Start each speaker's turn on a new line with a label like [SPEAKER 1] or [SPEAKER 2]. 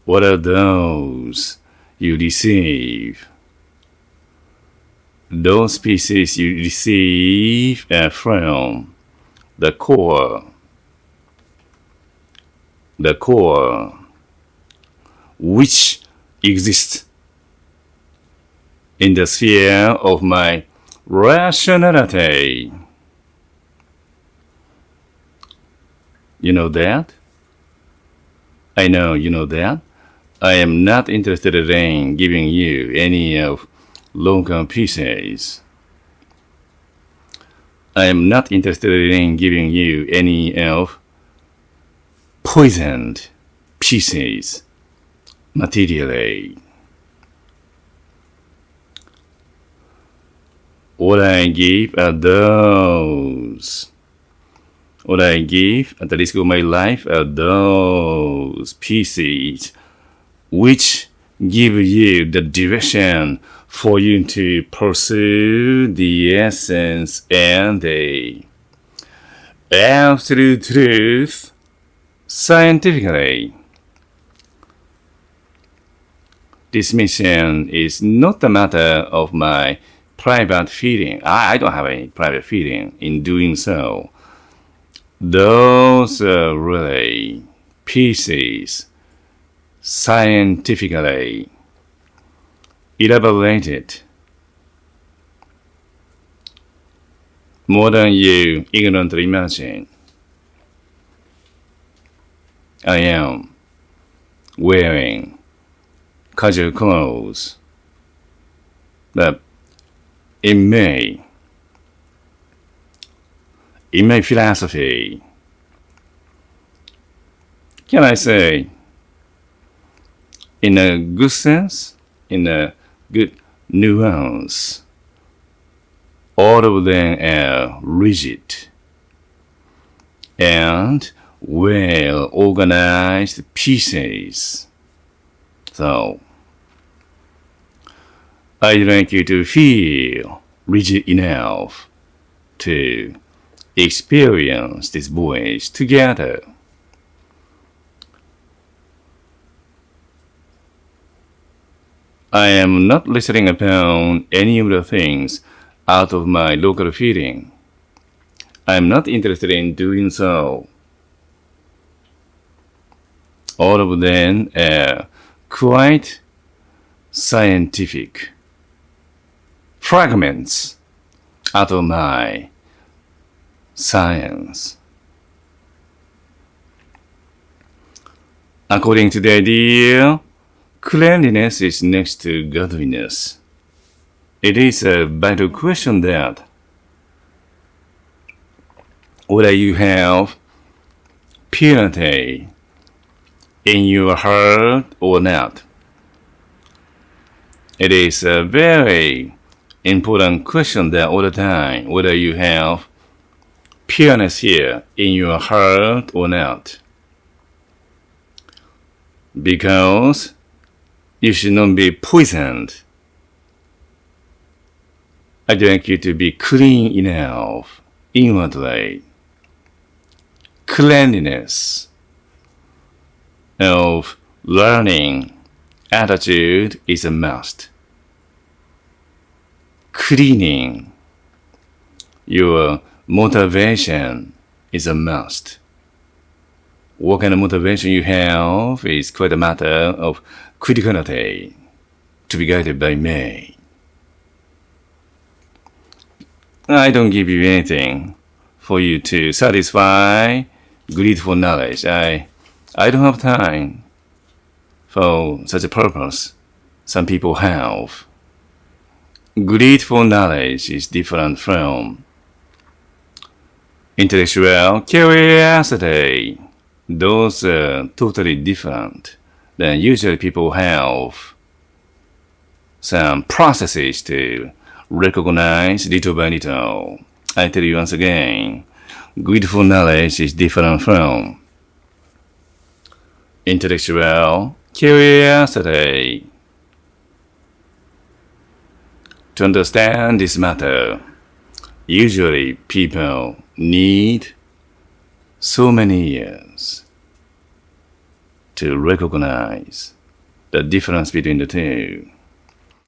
[SPEAKER 1] What are those you receive? Those pieces you receive are from the core, which exists in the sphere of my rationality. You know that? I know you know that. I am not interested in giving you any of local pieces. I am not interested in giving you any of poisoned pieces materially. What I give are those. What I give at the risk of my life are those pieces which give you the direction for you to pursue the essence and the absolute truth scientifically. This mission is not a matter of my private feeling. I don't have any private feeling in doing so. Those are really pieces scientifically elaborated more than you ignorantly imagine. I am wearing casual clothes, but in my philosophy, can I say, in a good sense, in a good nuance, all of them are rigid and well-organized pieces. So, I'd like you to feel rigid enough to experience this voyage together. I am not listening upon any of the things out of my local feeling. I am not interested in doing so. All of them are quite scientific fragments out of my science. According to the idea, cleanliness is next to godliness. It is a vital question that whether you have purity in your heart or not. It is a very important question that all the time, whether you have pureness here in your heart or not. Because you should not be poisoned. I'd like you to be clean enough inwardly. Cleanliness of learning attitude is a must. Cleaning your motivation is a must. What kind of motivation you have is quite a matter of criticality to be guided by me. I don't give you anything for you to satisfy greed for knowledge. I don't have time for such a purpose. Some people have. Greed for knowledge is different from intellectual curiosity. Those are totally different. Then usually people have some processes to recognize little by little. I tell you once again, greed for knowledge is different from intellectual curiosity. To understand this matter, usually people need so many years. to recognize the difference between the two.